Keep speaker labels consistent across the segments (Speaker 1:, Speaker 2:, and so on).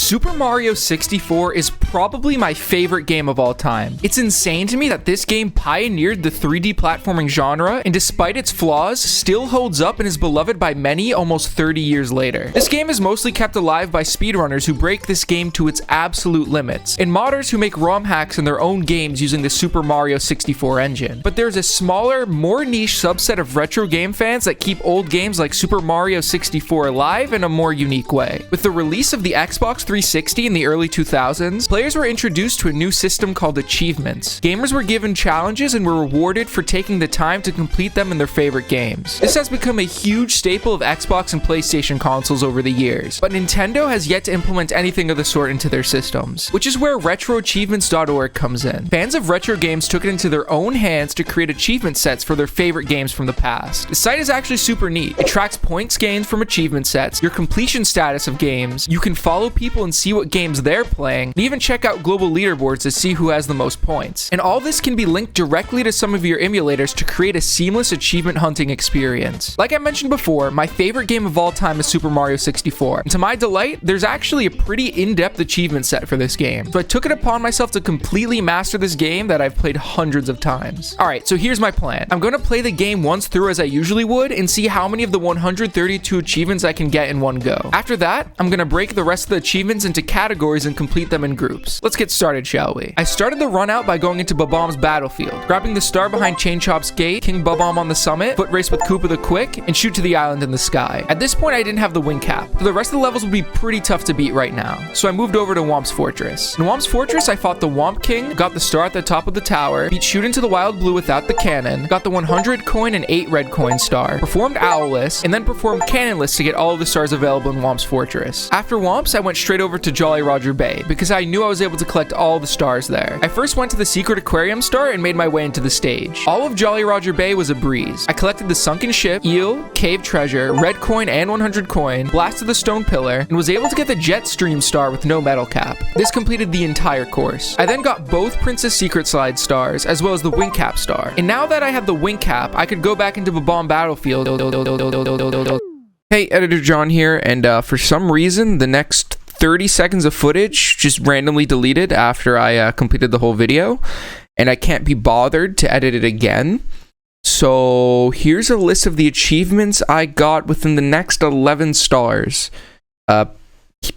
Speaker 1: Super Mario 64 is probably my favorite game of all time. It's insane to me that this game pioneered the 3D platforming genre, and despite its flaws, still holds up and is beloved by many almost 30 years later. This game is mostly kept alive by speedrunners who break this game to its absolute limits, and modders who make ROM hacks in their own games using the Super Mario 64 engine. But there's a smaller, more niche subset of retro game fans that keep old games like Super Mario 64 alive in a more unique way. With the release of the Xbox 360 in the early 2000s, players were introduced to a new system called Achievements. Gamers were given challenges and were rewarded for taking the time to complete them in their favorite games. This has become a huge staple of Xbox and PlayStation consoles over the years, but Nintendo has yet to implement anything of the sort into their systems, which is where RetroAchievements.org comes in. Fans of retro games took it into their own hands to create achievement sets for their favorite games from the past. The site is actually super neat. It tracks points gained from achievement sets, your completion status of games, you can follow people and see what games they're playing, and even check out global leaderboards to see who has the most points. And all this can be linked directly to some of your emulators to create a seamless achievement hunting experience. Like I mentioned before, my favorite game of all time is Super Mario 64. And to my delight, there's actually a pretty in-depth achievement set for this game. So I took it upon myself to completely master this game that I've played hundreds of times. Alright, so here's my plan. I'm going to play the game once through as I usually would and see how many of the 132 achievements I can get in one go. After that, I'm going to break the rest of the achievements into categories and complete them in groups. Let's get started, shall we? I started the run out by going into Bob-omb's battlefield, grabbing the star behind Chain Chomp's gate, King Bob-omb on the summit, foot race with Koopa the Quick, and shoot to the island in the sky. At this point, I didn't have the wing cap, so the rest of the levels would be pretty tough to beat right now. So I moved over to Whomp's Fortress. In Whomp's Fortress, I fought the Whomp King, got the star at the top of the tower, beat Shoot into the Wild Blue without the cannon, got the 100 coin and 8 red coin star, performed Owlless, and then performed Cannonless to get all of the stars available in Whomp's Fortress. After Whomp's, I went straight over to Jolly Roger Bay, because I knew I was able to collect all the stars there. I first went to the Secret Aquarium star and made my way into the stage. All of Jolly Roger Bay was a breeze. I collected the Sunken Ship, Eel, Cave Treasure, red coin and 100 coin, blasted the Stone Pillar, and was able to get the Jet Stream star with no metal cap. This completed the entire course. I then got both Princess Secret Slide stars, as well as the Wing Cap star. And now that I had the Wing Cap, I could go back into Bob-omb Battlefield. Hey, Editor John here, and for some reason, the next 30 seconds of footage just randomly deleted after I completed the whole video, and I can't be bothered to edit it again. So here's a list of the achievements I got within the next 11 stars.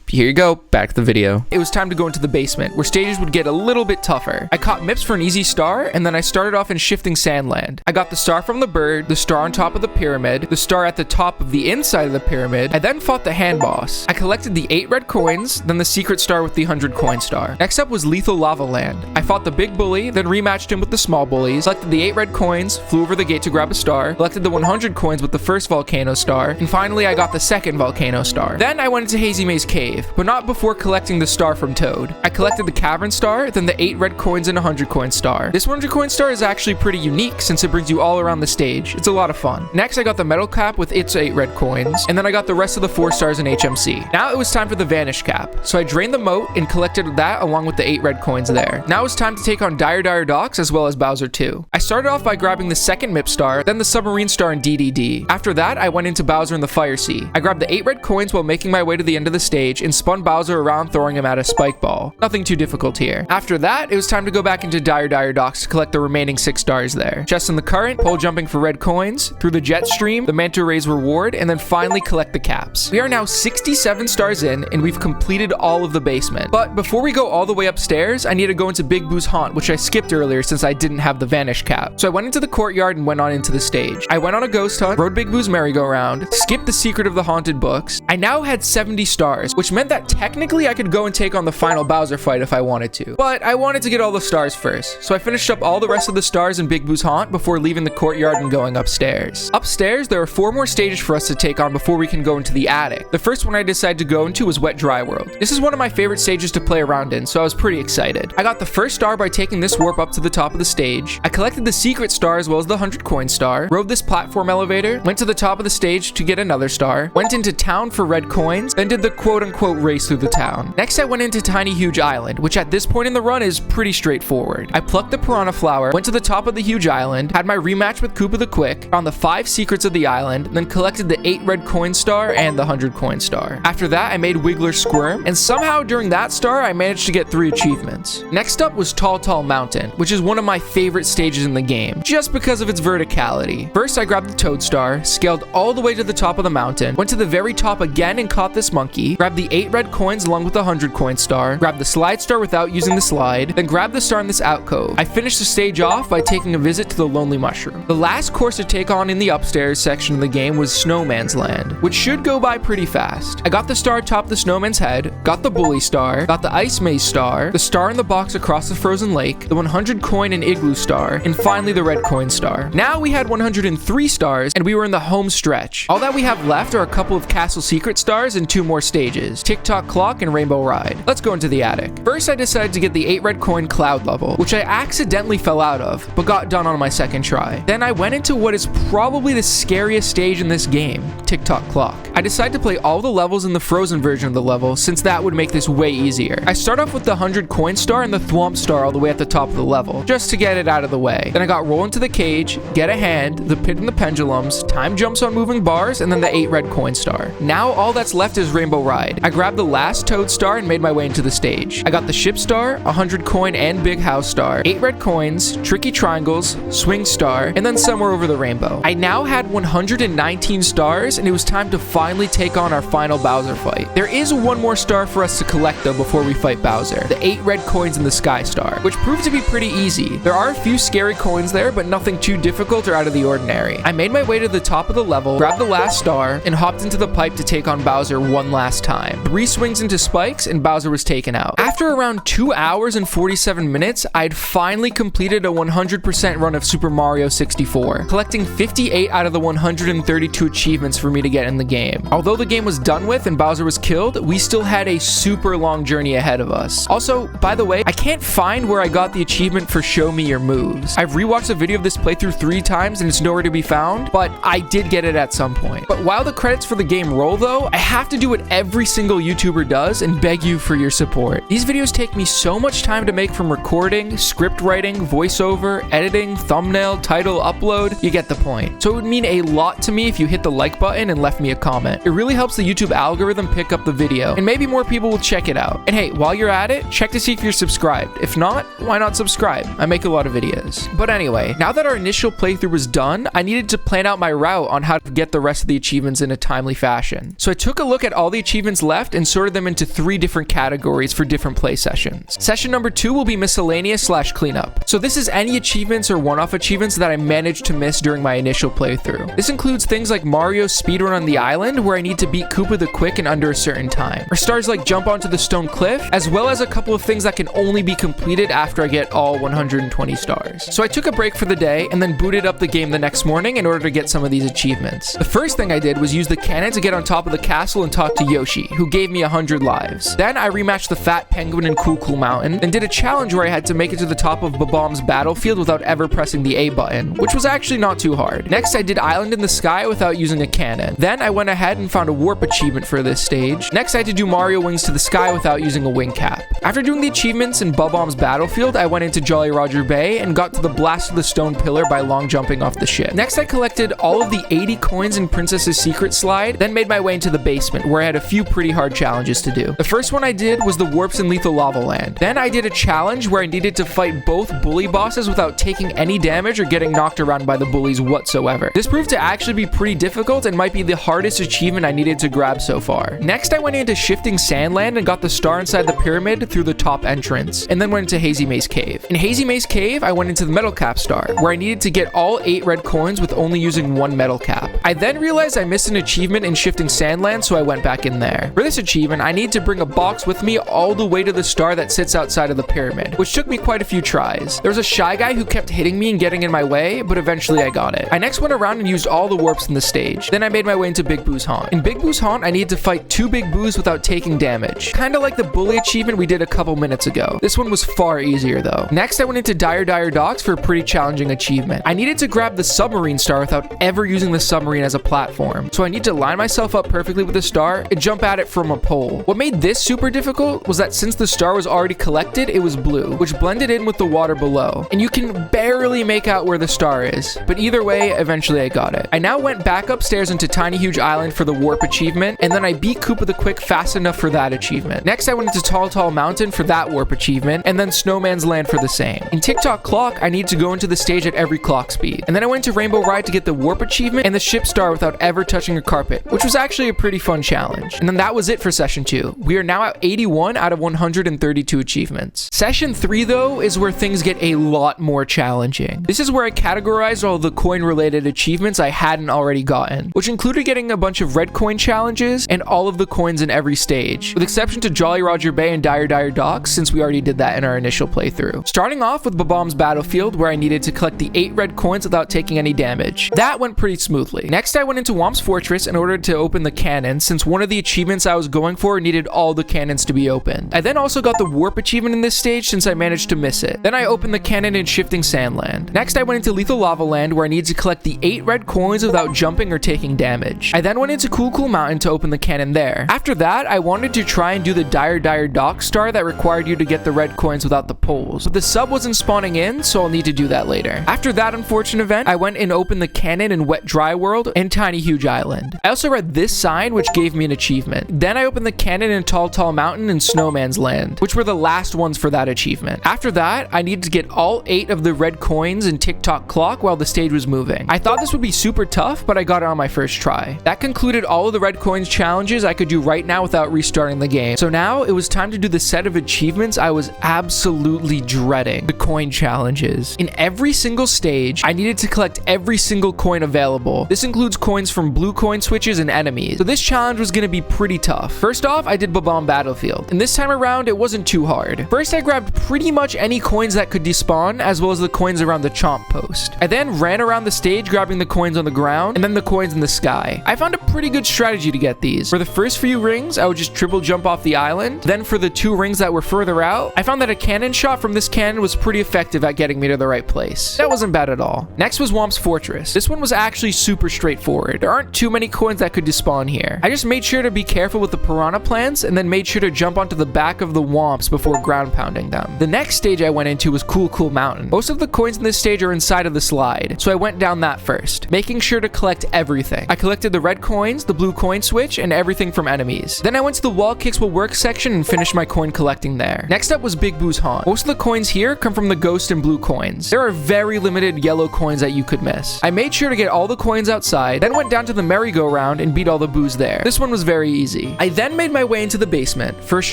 Speaker 1: Here you go, back to the video. It was time to go into the basement, where stages would get a little bit tougher. I caught Mips for an easy star, and then I started off in Shifting Sandland. I got the star from the bird, the star on top of the pyramid, the star at the top of the inside of the pyramid. I then fought the hand boss. I collected the 8 red coins, then the secret star with the 100 coin star. Next up was Lethal Lava Land. I fought the big bully, then rematched him with the small bullies, collected the 8 red coins, flew over the gate to grab a star, collected the 100 coins with the first volcano star, and finally I got the second volcano star. Then I went into Hazy Maze Cave, but not before collecting the star from Toad. I collected the cavern star, then the 8 red coins and 100 coin star. This 100 coin star is actually pretty unique since it brings you all around the stage. It's a lot of fun. Next, I got the metal cap with its 8 red coins, and then I got the rest of the 4 stars in HMC. Now it was time for the vanish cap, so I drained the moat and collected that along with the 8 red coins there. Now it's time to take on Dire Docks as well as Bowser 2. I started off by grabbing the second Mip star, then the submarine star in DDD. After that, I went into Bowser in the Fire Sea. I grabbed the 8 red coins while making my way to the end of the stage and spun Bowser around, throwing him at a spike ball. Nothing too difficult here. After that, it was time to go back into Dire Docks to collect the remaining 6 stars there. Chest in the current, pole jumping for red coins, through the jet stream, the Manta Ray's reward, and then finally collect the caps. We are now 67 stars in, and we've completed all of the basement. But before we go all the way upstairs, I need to go into Big Boo's haunt, which I skipped earlier since I didn't have the vanish cap. So I went into the courtyard and went on into the stage. I went on a ghost hunt, rode Big Boo's merry-go-round, skipped the secret of the haunted books. I now had 70 stars, which meant that technically I could go and take on the final Bowser fight if I wanted to. But I wanted to get all the stars first, so I finished up all the rest of the stars in Big Boo's haunt before leaving the courtyard and going upstairs. Upstairs, there are 4 more stages for us to take on before we can go into the attic. The first one I decided to go into was Wet Dry World. This is one of my favorite stages to play around in, so I was pretty excited. I got the first star by taking this warp up to the top of the stage. I collected the secret star as well as the 100 coin star, rode this platform elevator, went to the top of the stage to get another star, went into town for red coins, then did the quote quote-unquote race through the town. Next, I went into Tiny Huge Island, which at this point in the run is pretty straightforward. I plucked the piranha flower, went to the top of the huge island, had my rematch with Koopa the Quick, found the 5 secrets of the island, then collected the 8 red coin star and the 100 coin star. After that, I made Wiggler squirm, and somehow during that star, I managed to get 3 achievements. Next up was Tall Tall Mountain, which is one of my favorite stages in the game, just because of its verticality. First, I grabbed the Toad Star, scaled all the way to the top of the mountain, went to the very top again and caught this monkey, grabbed the 8 red coins along with the 100 coin star, grabbed the slide star without using the slide, then grabbed the star in this alcove. I finished the stage off by taking a visit to the Lonely Mushroom. The last course to take on in the upstairs section of the game was Snowman's Land, which should go by pretty fast. I got the star atop the snowman's head, got the bully star, got the ice maze star, the star in the box across the frozen lake, the 100 coin and igloo star, and finally the red coin star. Now we had 103 stars and we were in the home stretch. All that we have left are a couple of castle secret stars and 2 more stages, Tick-Tock Clock and Rainbow Ride. Let's go into the attic. First, I decided to get the 8 red coin cloud level, which I accidentally fell out of, but got done on my second try. Then I went into what is probably the scariest stage in this game, Tick-Tock Clock. I decided to play all the levels in the frozen version of the level, since that would make this way easier. I start off with the 100 coin star and the Thwomp star all the way at the top of the level, just to get it out of the way. Then I got roll into the cage, get a hand, the pit and the pendulums, time jumps on moving bars, and then the 8 red coin star. Now all that's left is Rainbow Ride. I grabbed the last Toad star and made my way into the stage. I got the ship star, 100 coin and big house star, 8 red coins, tricky triangles, swing star, and then somewhere over the rainbow. I now had 119 stars, and it was time to finally take on our final Bowser fight. There is one more star for us to collect though before we fight Bowser, the 8 red coins in the Sky Star, which proved to be pretty easy. There are a few scary coins there, but nothing too difficult or out of the ordinary. I made my way to the top of the level, grabbed the last star, and hopped into the pipe to take on Bowser one last time. 3 swings into spikes, and Bowser was taken out. After around 2 hours and 47 minutes, I'd finally completed a 100% run of Super Mario 64, collecting 58 out of the 132 achievements for me to get in the game. Although the game was done with and Bowser was killed, we still had a super long journey ahead of us. Also, by the way, I can't find where I got the achievement for Show Me Your Moves. I've rewatched a video of this playthrough 3 times and it's nowhere to be found, but I did get it at some point. But while the credits for the game roll though, I have to do what every single YouTuber does and beg you for your support. These videos take me so much time to make, from recording, script writing, voiceover, editing, thumbnail, title, upload. You get the point. So it would mean a lot to me if you hit the like button and left me a comment. It really helps the YouTube algorithm pick up the video, and maybe more people will check it out. And hey, while you're at it, check to see if you're subscribed. If not, why not subscribe? I make a lot of videos. But anyway, now that our initial playthrough was done, I needed to plan out my route on how to get the rest of the achievements in a timely fashion. So I took a look at all the achievements left and sorted them into 3 different categories for different play sessions. Session number 2 will be Miscellaneous / Cleanup. So this is any achievements or one-off achievements that I managed to miss during my initial playthrough. This includes things like Mario's speedrun on the island, where I need to beat Koopa the Quick in under a certain time, or stars like jump onto the stone cliff, as well as a couple of things that can only be completed after I get all 120 stars. So I took a break for the day and then booted up the game the next morning in order to get some of these achievements. The first thing I did was use the cannon to get on top of the castle and talk to Yoshi, who gave me 100 lives. Then I rematched the Fat Penguin in Cool Cool Mountain, and did a challenge where I had to make it to the top of Bob-omb's battlefield without ever pressing the A button, which was actually not too hard. Next, I did Island in the Sky without using a cannon. Then I went ahead and found a warp achievement for this stage. Next, I had to do Mario Wings to the Sky without using a wing cap. After doing the achievements in Bob-omb's battlefield, I went into Jolly Roger Bay and got to the Blast of the Stone Pillar by long jumping off the ship. Next, I collected all of the 80 coins in Princess's Secret Slide, then made my way into the basement, where I had a few pretty hard challenges to do. The first one I did was the warps in Lethal Lava Land. Then I did a challenge where I needed to fight both bully bosses without taking any damage or getting knocked around by the bullies whatsoever. This proved to actually be pretty difficult and might be the hardest achievement I needed to grab so far. Next, I went into Shifting Sandland and got the star inside the pyramid through the top entrance, and then went into Hazy Maze Cave. In Hazy Maze Cave, I went into the metal cap star, where I needed to get all 8 red coins with only using 1 metal cap. I then realized I missed an achievement in Shifting Sandland, so I went back in there. For this achievement, I need to bring a box with me all the way to the star that sits outside of the pyramid, which took me quite a few tries. There was a shy guy who kept hitting me and getting in my way, but eventually I got it. I next went around and used all the warps in the stage. Then I made my way into Big Boo's Haunt. In Big Boo's Haunt, I needed to fight 2 Big Boos without taking damage. Kinda like the bully achievement we did a couple minutes ago. This one was far easier though. Next, I went into Dire Dire Docks for a pretty challenging achievement. I needed to grab the submarine star without ever using the submarine as a platform. So I need to line myself up perfectly with the star and jump at it from a pole. What made this super difficult was that since the star was already collected, it was blue, which blended in with the water below, and you can barely make out where the star is. But either way, eventually I got it. I now went back upstairs into Tiny Huge Island for the warp achievement, and then I beat Koopa the Quick fast enough for that achievement. Next, I went into Tall Mountain for that warp achievement, and then Snowman's Land for the same. In Tick-Tock Clock, I need to go into the stage at every clock speed. And then I went to Rainbow Ride to get the warp achievement and the ship star without ever touching a carpet, which was actually a pretty fun challenge. And then that was it for session 2. We are now at 81 out of 132 achievements. Session 3, though, is where things get a lot more challenging. This is where I categorized all the coin-related achievements I hadn't already gotten, which included getting a bunch of red coin challenges and all of the coins in every stage, with exception to Jolly Roger Bay and Dire Docks, since we already did that in our initial playthrough. Starting off with Bob-omb's Battlefield, where I needed to collect the 8 red coins without taking any damage. That went pretty smoothly. Next, I went into Womp's Fortress in order to open the cannon, since one of the achievements I was going for needed all the cannons to be opened. I then also got the warp achievement in this stage since I managed to miss it. Then I opened the cannon in Shifting Sandland. Next, I went into Lethal Lava Land, where I needed to collect the 8 red coins without jumping or taking damage. I then went into Cool Mountain to open the cannon there. After that, I wanted to try and do the Dire Dock star that required you to get the red coins without the poles, but the sub wasn't spawning in, so I'll need to do that later. After that unfortunate event, I went and opened the cannon in Wet Dry World and Tiny Huge Island. I also read this sign, which gave me an achievement. Then I opened the cannon in Tall Mountain and Snowman's Land, which were the last ones for that achievement. After that, I needed to get all 8 of the red coins in Tick-Tock Clock while the stage was moving. I thought this would be super tough, but I got it on my first try. That concluded all of the red coins challenges I could do right now without restarting the game. So now it was time to do the set of achievements I was absolutely dreading, the coin challenges. In every single stage, I needed to collect every single coin available. This includes coins from blue coin switches and enemies. So this challenge was going to be pretty tough. First off, I did Bob-omb Battlefield, and this time around it wasn't too hard. First, I grabbed pretty much any coins that could despawn, as well as the coins around the Chomp post. I then ran around the stage grabbing the coins on the ground, and then the coins in the sky. I found a pretty good strategy to get these. For the first few rings, I would just triple jump off the island. Then for the 2 rings that were further out, I found that a cannon shot from this cannon was pretty effective at getting me to the right place. That wasn't bad at all. Next was Womp's Fortress. This one was actually super straightforward. There aren't too many coins that could despawn here. I just made sure to be careful with the piranha plants, and then made sure to jump onto the back of the Womps before ground pounding them. The next stage I went into was Cool Mountain. Most of the coins in this stage are inside of the slide, so I went down that first, making sure to collect everything. I collected the red coins, the blue coin switch, and everything from enemies. Then I went to the Wall Kicks Will Work section and finished my coin collecting there. Next up was Big Boo's Haunt. Most of the coins here come from the ghost and blue coins. There are very limited yellow coins that you could miss. I made sure to get all the coins outside, then went down to the merry-go-round and beat all the boos there. This one was very easy. I then made my way into the basement, first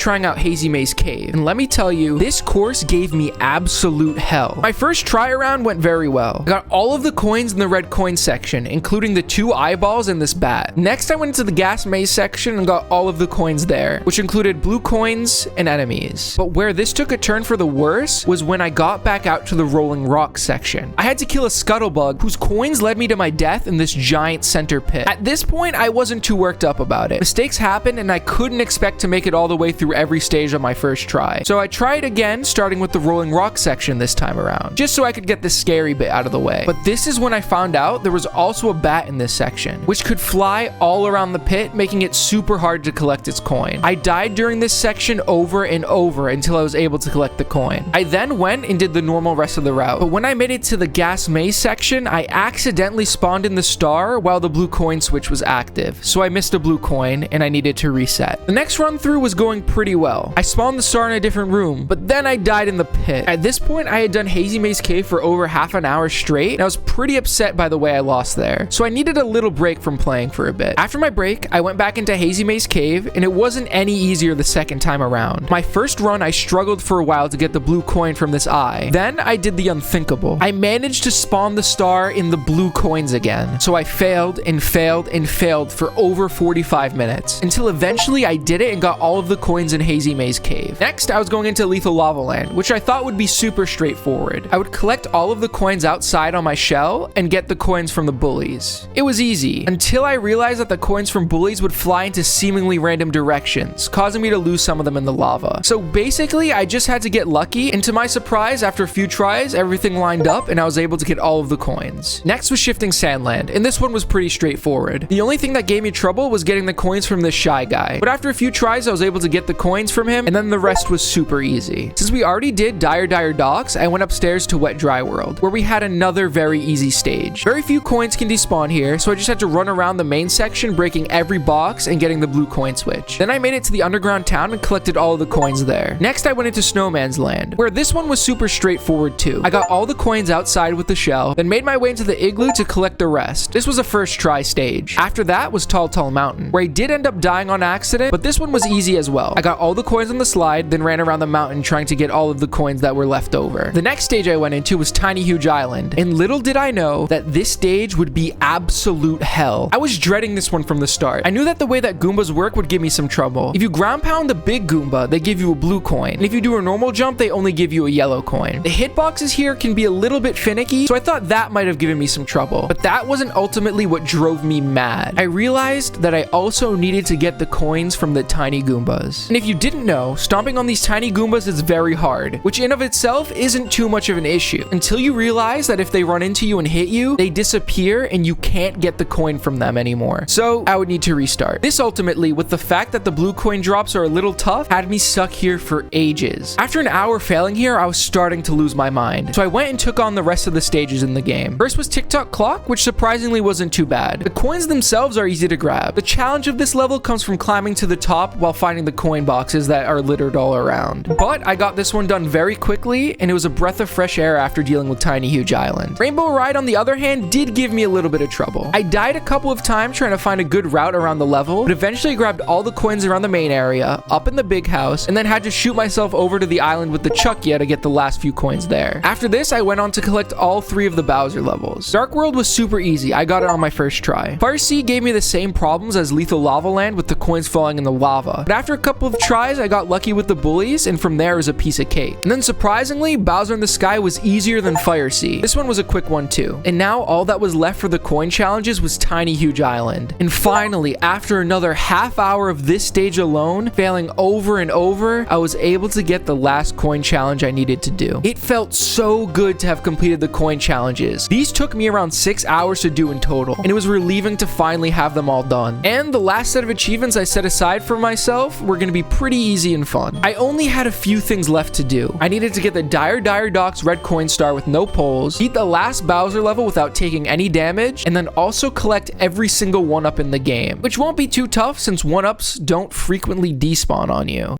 Speaker 1: trying out Hazy Maze Cave, and let me tell you, this course gave me absolute hell. My first try around went very well. I got all of the coins in the red coin section, including the 2 eyeballs and this bat. Next, I went into the gas maze section and got all of the coins there, which included blue coins and enemies. But where this took a turn for the worse was when I got back out to the rolling rock section. I had to kill a scuttlebug whose coins led me to my death in this giant center pit. At this point, I wasn't too worked up about it. Mistakes happened and I couldn't expect to make it all the way through every stage on my first try. So I tried again, starting with the rolling rock section this time around, just so I could get the scary bit out of the way. But this is when I found out there was also a bat in this section, which could fly all around the pit, making it super hard to collect its coin. I died during this section over and over until I was able to collect the coin. I then went and did the normal rest of the route, but when I made it to the gas maze section, I accidentally spawned in the star while the blue coin switch was active, so I missed a blue coin and I needed to reset. The next run through was going pretty well. I spawned the star in a different room, but then I died in the pit. At this point, I had done Hazy Maze Cave for over half an hour straight, and I was pretty upset by the way I lost there, so I needed a little break from playing for a bit. After my break, I went back into Hazy Maze Cave, and it wasn't any easier the second time around. My first run, I struggled for a while to get the blue coin from this eye. Then I did the unthinkable. I managed to spawn the star in the blue coins again, so I failed and failed and failed for over 45 minutes, until eventually I did it and got all of the coins in Hazy Maze Cave. Next, I was going into Lethal Lava Land, which I thought would be super straightforward. I would collect all of the coins outside on my shell and get the coins from the bullies. It was easy, until I realized realized that the coins from bullies would fly into seemingly random directions, causing me to lose some of them in the lava. So basically, I just had to get lucky, and to my surprise, after a few tries, everything lined up and I was able to get all of the coins. Next was shifting Sandland, and this one was pretty straightforward. The only thing that gave me trouble was getting the coins from this shy guy, but after a few tries, I was able to get the coins from him, and then the rest was super easy. Since we already did Dire Docks, I went upstairs to Wet Dry World, where we had another very easy stage. Very few coins can despawn here, so I just had to run around the main section, breaking every box and getting the blue coin switch. Then I made it to the underground town and collected all of the coins there. Next, I went into Snowman's Land, where this one was super straightforward too. I got all the coins outside with the shell, then made my way into the igloo to collect the rest. This was a first try stage. After that was Tall Mountain, where I did end up dying on accident, but this one was easy as well. I got all the coins on the slide, then ran around the mountain trying to get all of the coins that were left over. The next stage I went into was Tiny Huge Island, and little did I know that this stage would be absolute hell. I was dreading this one from the start. I knew that the way that Goombas work would give me some trouble. If you ground pound the big Goomba, they give you a blue coin, and if you do a normal jump, they only give you a yellow coin. The hitboxes here can be a little bit finicky, so I thought that might have given me some trouble, but that wasn't ultimately what drove me mad. I realized that I also needed to get the coins from the tiny Goombas. And if you didn't know, stomping on these tiny Goombas is very hard, which in of itself isn't too much of an issue, until you realize that if they run into you and hit you, they disappear and you can't get the coin from them anymore. So I would need to restart. This ultimately, with the fact that the blue coin drops are a little tough, had me stuck here for ages. After an hour failing here, I was starting to lose my mind. So I went and took on the rest of the stages in the game. First was Tick-Tock Clock, which surprisingly wasn't too bad. The coins themselves are easy to grab. The challenge of this level comes from climbing to the top while finding the coin boxes that are littered all around. But I got this one done very quickly, and it was a breath of fresh air after dealing with Tiny Huge Island. Rainbow Ride, on the other hand, did give me a little bit of trouble. I died a couple of times trying to find a good route around the level, but eventually grabbed all the coins around the main area, up in the big house, and then had to shoot myself over to the island with the Chuckia to get the last few coins there. After this, I went on to collect all 3 of the Bowser levels. Dark World was super easy. I got it on my first try. Fire Sea gave me the same problems as Lethal Lava Land with the coins falling in the lava, but after a couple of tries, I got lucky with the bullies, and from there it was a piece of cake. And then surprisingly, Bowser in the Sky was easier than Fire Sea. This one was a quick one too. And now all that was left for the coin challenges was Tiny Huge Island. And finally, after another half hour of this stage alone, failing over and over, I was able to get the last coin challenge I needed to do. It felt so good to have completed the coin challenges. These took me around 6 hours to do in total, and it was relieving to finally have them all done. And the last set of achievements I set aside for myself were going to be pretty easy and fun. I only had a few things left to do. I needed to get the Dire Docks red coin star with no poles, beat the last Bowser level without taking any damage, and then also collect every single 1-up in the game, which won't be too tough since 1-ups don't frequently despawn on you.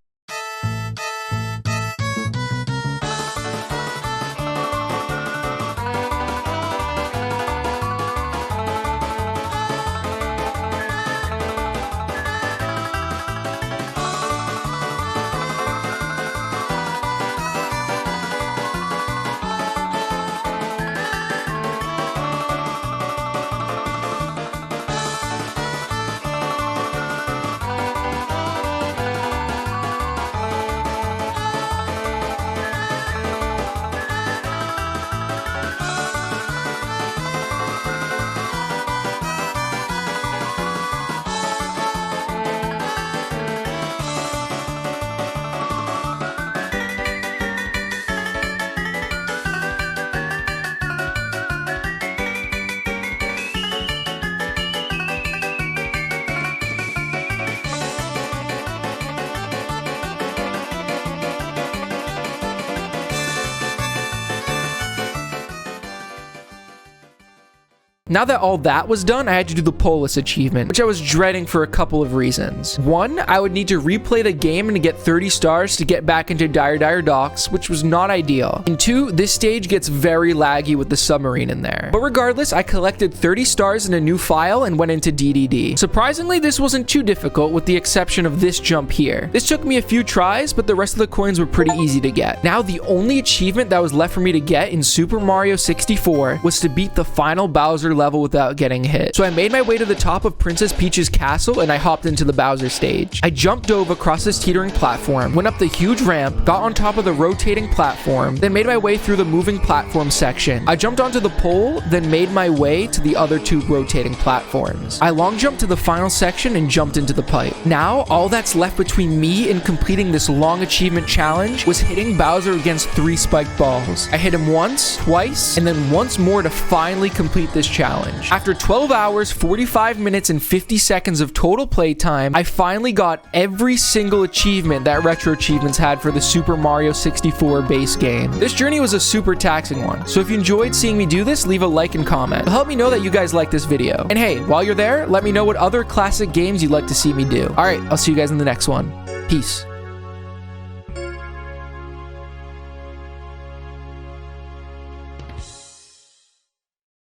Speaker 1: Now that all that was done, I had to do the Polis achievement, which I was dreading for a couple of reasons. One, I would need to replay the game and get 30 stars to get back into Dire Docks, which was not ideal. And 2, this stage gets very laggy with the submarine in there. But regardless, I collected 30 stars in a new file and went into DDD. Surprisingly, this wasn't too difficult with the exception of this jump here. This took me a few tries, but the rest of the coins were pretty easy to get. Now, the only achievement that was left for me to get in Super Mario 64 was to beat the final Bowser level without getting hit. So I made my way to the top of Princess Peach's castle and I hopped into the Bowser stage. I jumped dove across this teetering platform, went up the huge ramp, got on top of the rotating platform, then made my way through the moving platform section. I jumped onto the pole, then made my way to the other two rotating platforms. I long jumped to the final section and jumped into the pipe. Now, all that's left between me and completing this long achievement challenge was hitting Bowser against 3 spiked balls. I hit him once, twice, and then once more to finally complete this challenge. After 12 hours, 45 minutes, and 50 seconds of total playtime, I finally got every single achievement that Retro Achievements had for the Super Mario 64 base game. This journey was a super taxing one, so if you enjoyed seeing me do this, leave a like and comment. It'll help me know that you guys like this video. And hey, while you're there, let me know what other classic games you'd like to see me do. Alright, I'll see you guys in the next one. Peace.